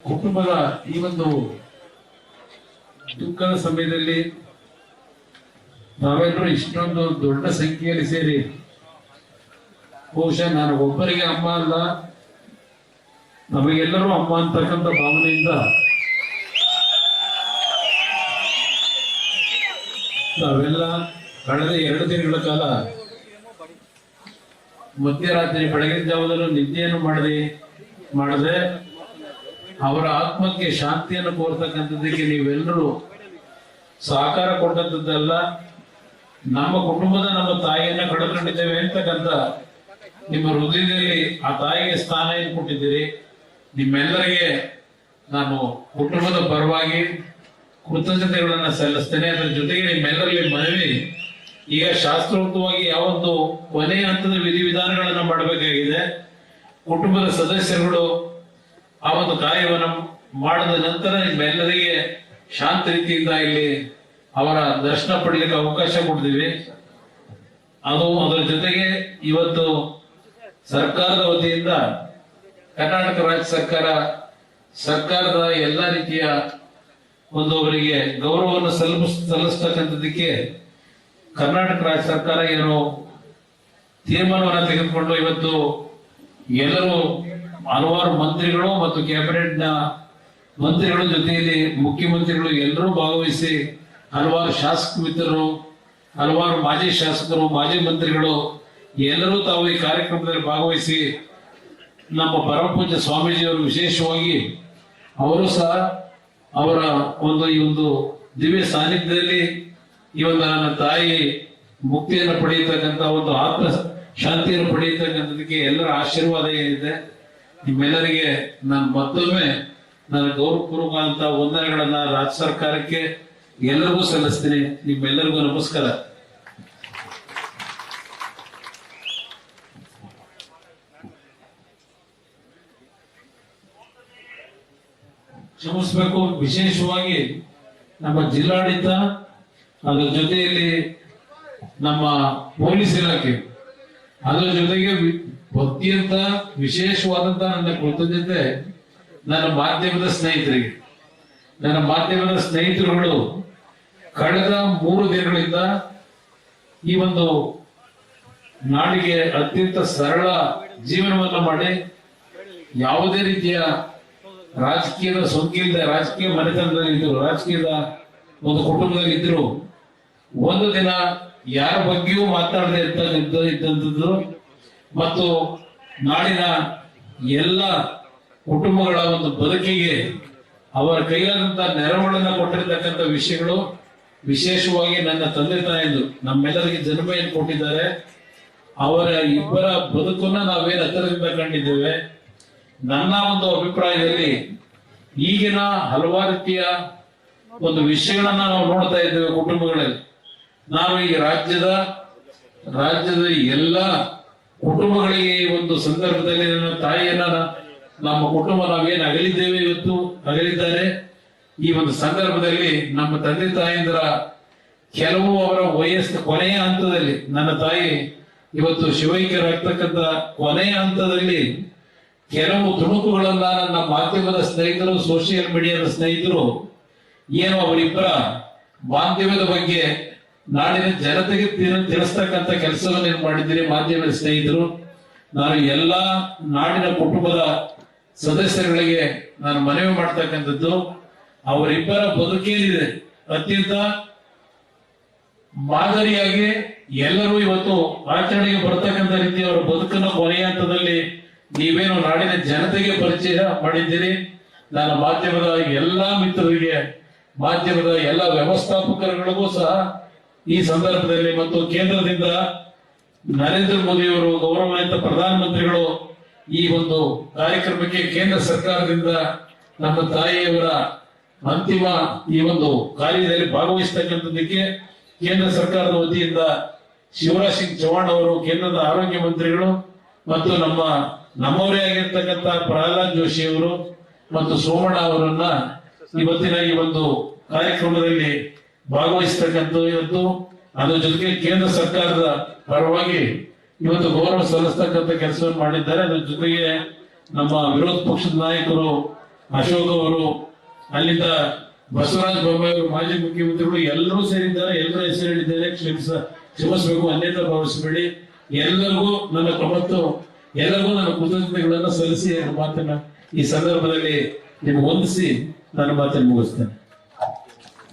ಕುಟುಂಬದ ಈ ಒಂದು ದುಃಖದ ಸಮಯದಲ್ಲಿ ನಾವೆಲ್ಲರೂ ಇಷ್ಟೊಂದು ದೊಡ್ಡ ಸಂಖ್ಯೆಯಲ್ಲಿ ಸೇರಿ ಬಹುಶಃ ನಾನು ಒಬ್ಬರಿಗೆ ಅಮ್ಮ ಅಲ್ಲ, ನಮಗೆಲ್ಲರೂ ಅಮ್ಮ ಅಂತಕ್ಕಂಥ ಭಾವನೆಯಿಂದ ನಾವೆಲ್ಲ ಕಳೆದ 2 ದಿನಗಳ ಕಾಲ ಮಧ್ಯರಾತ್ರಿ ಬೆಳಗಿನ ಜಾವದಲ್ಲೂ ನಿದ್ದೆಯನ್ನು ಮಾಡದೆ ಅವರ ಆತ್ಮಕ್ಕೆ ಶಾಂತಿಯನ್ನು ಕೋರ್ತಕ್ಕಂಥದ್ದಕ್ಕೆ ನೀವೆಲ್ಲರೂ ಸಹಕಾರ ಕೊಟ್ಟಂತದ್ದಲ್ಲ, ನಮ್ಮ ಕುಟುಂಬದ ನಮ್ಮ ತಾಯಿಯನ್ನ ಕಳೆದುಕೊಂಡಿದ್ದೇವೆ ಅಂತಕ್ಕಂಥ ನಿಮ್ಮ ಹೃದಯದಲ್ಲಿ ಆ ತಾಯಿಗೆ ಸ್ಥಾನ ಏನು ಕೊಟ್ಟಿದ್ದೀರಿ. ನಿಮ್ಮೆಲ್ಲರಿಗೆ ನಾನು ಕುಟುಂಬದ ಪರವಾಗಿ ಕೃತಜ್ಞತೆಗಳನ್ನ ಸಲ್ಲಿಸ್ತೇನೆ. ಅದರ ಜೊತೆಗೆ ನಿಮ್ಮೆಲ್ಲರಲ್ಲಿ ಮನವಿ, ಈಗ ಶಾಸ್ತ್ರೋಕ್ತವಾಗಿ ಯಾವೊಂದು ಕೊನೆಯ ಹಂತದ ವಿಧಿವಿಧಾನಗಳನ್ನ ಮಾಡಬೇಕಾಗಿದೆ. ಕುಟುಂಬದ ಸದಸ್ಯರುಗಳು ಆ ಒಂದು ಕಾರ್ಯವನ್ನು ಮಾಡಿದ ನಂತರ ನಿಮ್ಮೆಲ್ಲರಿಗೆ ಶಾಂತ ರೀತಿಯಿಂದ ಇಲ್ಲಿ ಅವರ ದರ್ಶನ ಪಡೆಯಲಿಕ್ಕೆ ಅವಕಾಶ ಕೊಡ್ತೀವಿ. ಅದರ ಜೊತೆಗೆ ಇವತ್ತು ಸರ್ಕಾರದ ವತಿಯಿಂದ ಕರ್ನಾಟಕ ರಾಜ್ಯ ಸರ್ಕಾರದ ಎಲ್ಲ ರೀತಿಯ ಒಂದು ಅವರಿಗೆ ಗೌರವವನ್ನು ಸಲ್ಲಿಸ್ತಕ್ಕಂಥದ್ದಕ್ಕೆ ಕರ್ನಾಟಕ ರಾಜ್ಯ ಸರ್ಕಾರ ಏನು ತೀರ್ಮಾನವನ್ನು ತೆಗೆದುಕೊಂಡು ಇವತ್ತು ಎಲ್ಲರೂ ಹಲವಾರು ಮಂತ್ರಿಗಳು ಮತ್ತು ಕ್ಯಾಬಿನೆಟ್ನ ಮಂತ್ರಿಗಳ ಜೊತೆಯಲ್ಲಿ ಮುಖ್ಯಮಂತ್ರಿಗಳು ಎಲ್ಲರೂ ಭಾಗವಹಿಸಿ, ಹಲವಾರು ಶಾಸಕ ಮಿತ್ರರು, ಹಲವಾರು ಮಾಜಿ ಶಾಸಕರು, ಮಾಜಿ ಮಂತ್ರಿಗಳು ಎಲ್ಲರೂ ತಾವು ಈ ಕಾರ್ಯಕ್ರಮದಲ್ಲಿ ಭಾಗವಹಿಸಿ ನಮ್ಮ ಪರಮಪೂಜ್ಯ ಸ್ವಾಮೀಜಿಯವರು ವಿಶೇಷವಾಗಿ ಅವರು ಸಹ ಅವರ ಈ ಒಂದು ದಿವ್ಯ ಸಾನ್ನಿಧ್ಯದಲ್ಲಿ ಈ ಒಂದು ನನ್ನ ತಾಯಿ ಮುಕ್ತಿಯನ್ನು ಪಡೆಯತಕ್ಕಂಥ ಒಂದು ಆತ್ಮ ಶಾಂತಿಯನ್ನು ಪಡೆಯತಕ್ಕಂಥದಕ್ಕೆ ಎಲ್ಲರ ಆಶೀರ್ವಾದ ಏನಿದೆ. ನಿಮ್ಮೆಲ್ಲರಿಗೆ ನಾನು ಮತ್ತೊಮ್ಮೆ ನನ್ನ ಗೌರವಪೂರ್ವಕ ವಂದನೆಗಳನ್ನ ರಾಜ್ಯ ಸರ್ಕಾರಕ್ಕೆ ಎಲ್ಲರಿಗೂ ಸಲ್ಲಿಸ್ತೀನಿ. ನಿಮ್ಮೆಲ್ಲರಿಗೂ ನಮಸ್ಕಾರ. ಕ್ಷಮಿಸಬೇಕು. ವಿಶೇಷವಾಗಿ ನಮ್ಮ ಜಿಲ್ಲಾಡಳಿತ, ಅದರ ಜೊತೆಯಲ್ಲಿ ನಮ್ಮ ಪೊಲೀಸ್ ಇಲಾಖೆ, ಅದರ ಜೊತೆಗೆ ಅತ್ಯಂತ ವಿಶೇಷವಾದಂತ ನನ್ನ ಕೃತಜ್ಞತೆ ನನ್ನ ಮಾಧ್ಯಮದ ಸ್ನೇಹಿತರುಗಳು ಕಳೆದ 3 ದಿನಗಳಿಂದ ಈ ಒಂದು ನಾಡಿಗೆ ಅತ್ಯಂತ ಸರಳ ಜೀವನವನ್ನು ಮಾಡಿ, ಯಾವುದೇ ರೀತಿಯ ರಾಜಕೀಯದ ಸೋಂಕಿಲ್ಲದೆ ರಾಜಕೀಯ ಮನೆತನದಲ್ಲಿ ಇದ್ರು, ರಾಜಕೀಯದ ಒಂದು ಕುಟುಂಬದಲ್ಲಿ ಇದ್ರು, ಒಂದು ದಿನ ಯಾರ ಬಗ್ಗೆಯೂ ಮಾತಾಡದೆ ಇದ್ದಂಥದ್ದು ಮತ್ತು ನಾಡಿನ ಎಲ್ಲ ಕುಟುಂಬಗಳ ಒಂದು ಬದುಕಿಗೆ ಅವರ ಕೈಯಾದಂತಹ ನೆರವುಗಳನ್ನ ಕೊಟ್ಟಿರ್ತಕ್ಕಂಥ ವಿಷಯಗಳು, ವಿಶೇಷವಾಗಿ ನನ್ನ ತಂದೆ ತಾಯಿಗಳು ನಮ್ಮೆಲ್ಲರಿಗೆ ಜನ್ಮ ಏನು ಕೊಟ್ಟಿದ್ದಾರೆ, ಅವರ ಇಬ್ಬರ ಬದುಕನ್ನ ನಾವೇನು ಹತ್ತಿರದಿಂದ ಕಂಡಿದ್ದೇವೆ. ನನ್ನ ಒಂದು ಅಭಿಪ್ರಾಯದಲ್ಲಿ ಈಗಿನ ಹಲವಾರು ರೀತಿಯ ಒಂದು ವಿಷಯಗಳನ್ನ ನಾವು ನೋಡ್ತಾ ಇದ್ದೇವೆ ಕುಟುಂಬಗಳಲ್ಲಿ. ನಾನು ಈ ರಾಜ್ಯದ ಎಲ್ಲ ಕುಟುಂಬಗಳಿಗೆ ಈ ಒಂದು ಸಂದರ್ಭದಲ್ಲಿ ನನ್ನ ತಾಯಿಯನ್ನ ನಮ್ಮ ಕುಟುಂಬ ನಾವೇನು ಇವತ್ತು ಅಗಲಿದ್ದಾರೆ. ಈ ಒಂದು ಸಂದರ್ಭದಲ್ಲಿ ನಮ್ಮ ತಂದೆ ತಾಯಿಯಂದ್ರ ಕೆಲವು ಅವರ ವಯಸ್ಸು ಕೊನೆಯ ಹಂತದಲ್ಲಿ, ನನ್ನ ತಾಯಿ ಇವತ್ತು ಶಿವೈಕ್ಯರಾಗ್ತಕ್ಕಂಥ ಕೊನೆಯ ಹಂತದಲ್ಲಿ ಕೆಲವು ತುಣುಕುಗಳನ್ನ ನನ್ನ ಮಾಧ್ಯಮದ ಸ್ನೇಹಿತರು, ಸೋಷಿಯಲ್ ಮೀಡಿಯಾದ ಸ್ನೇಹಿತರು ಏನು ಅವರಿಬ್ಬರ ಬಾಂಧವ್ಯದ ಬಗ್ಗೆ ನಾಡಿನ ಜನತೆಗೆ ತಿಳಿಸ್ತಕ್ಕಂಥ ಕೆಲಸವನ್ನು ಮಾಡಿದ್ದೀರಿ ಮಾಧ್ಯಮದ ಸ್ನೇಹಿತರು. ನಾನು ಎಲ್ಲಾ ನಾಡಿನ ಕುಟುಂಬದ ಸದಸ್ಯರುಗಳಿಗೆ ನಾನು ಮನವಿ ಮಾಡ್ತಕ್ಕಂಥದ್ದು, ಅವರಿಬ್ಬರ ಬದುಕೇನಿದೆ ಅತ್ಯಂತ ಮಾದರಿಯಾಗಿ ಎಲ್ಲರೂ ಇವತ್ತು ಆಚರಣೆಗೆ ಬರ್ತಕ್ಕಂಥ ರೀತಿ ಅವರ ಬದುಕನ್ನು ಕೊನೆಯ ಹಂತದಲ್ಲಿ ನೀವೇನು ನಾಡಿನ ಜನತೆಗೆ ಪರಿಚಯ ಮಾಡಿದ್ದೀರಿ. ನಾನು ಮಾಧ್ಯಮದ ಎಲ್ಲಾ ಮಿತ್ರರಿಗೆ, ಮಾಧ್ಯಮದ ಎಲ್ಲ ವ್ಯವಸ್ಥಾಪಕರುಗಳಿಗೂ ಸಹ ಈ ಸಂದರ್ಭದಲ್ಲಿ ಮತ್ತು ಕೇಂದ್ರದಿಂದ ನರೇಂದ್ರ ಮೋದಿಯವರು ಗೌರವಾನ್ವಿತ ಪ್ರಧಾನಮಂತ್ರಿಗಳು ಈ ಒಂದು ಕಾರ್ಯಕ್ರಮಕ್ಕೆ ಕೇಂದ್ರ ಸರ್ಕಾರದಿಂದ ನಮ್ಮ ತಾಯಿಯವರ ಅಂತಿಮ ಈ ಒಂದು ಕಾರ್ಯದಲ್ಲಿ ಭಾಗವಹಿಸತಕ್ಕಂಥದ್ದಕ್ಕೆ ಕೇಂದ್ರ ಸರ್ಕಾರದ ವತಿಯಿಂದ ಶಿವರಾಜ್ ಸಿಂಗ್ ಚೌಹಾಣ್ ಅವರು, ಕೇಂದ್ರದ ಆರೋಗ್ಯ ಮಂತ್ರಿಗಳು ಮತ್ತು ನಮ್ಮವರೇ ಆಗಿರ್ತಕ್ಕಂಥ ಪ್ರಹ್ಲಾದ್ ಜೋಶಿ ಅವರು ಮತ್ತು ಸೋಮಣ್ಣ ಅವರನ್ನ ಇವತ್ತಿನ ಈ ಒಂದು ಕಾರ್ಯಕ್ರಮದಲ್ಲಿ ಭಾಗವಹಿಸ್ತಕ್ಕಂಥದ್ದು, ಅದರ ಜೊತೆಗೆ ಕೇಂದ್ರ ಸರ್ಕಾರದ ಪರವಾಗಿ ಇವತ್ತು ಗೌರವ ಸಲ್ಲಿಸ್ತಕ್ಕಂಥ ಕೆಲಸವನ್ನು ಮಾಡಿದ್ದಾರೆ. ಅದರ ಜೊತೆಗೆ ನಮ್ಮ ವಿರೋಧ ಪಕ್ಷದ ನಾಯಕರು ಅಶೋಕ್ ಅವರು, ಅಲ್ಲಿಂದ ಬಸವರಾಜ ಬೊಮ್ಮಾಯಿ ಅವರು, ಮಾಜಿ ಮುಖ್ಯಮಂತ್ರಿಗಳು ಎಲ್ಲರೂ ಸೇರಿದ್ದಾರೆ. ಎಲ್ಲರೂ ಹೆಸರು ಹೇಳಿದ್ದೇನೆ, ಕ್ಷಮಿಸಬೇಕು, ಅನ್ಯತಾ ಭಾವಿಸಬೇಡಿ. ಎಲ್ಲರಿಗೂ ನನ್ನ ಎಲ್ಲರಿಗೂ ನನ್ನ ಕೃತಜ್ಞತೆಗಳನ್ನು ಸಲ್ಲಿಸಿ ನನ್ನ ಮಾತನ್ನ ಈ ಸಂದರ್ಭದಲ್ಲಿ ನಿಮ್ಗೆ ಹೊಂದಿಸಿ ನನ್ನ ಮಾತನ್ನು ಮುಗಿಸ್ತೇನೆ.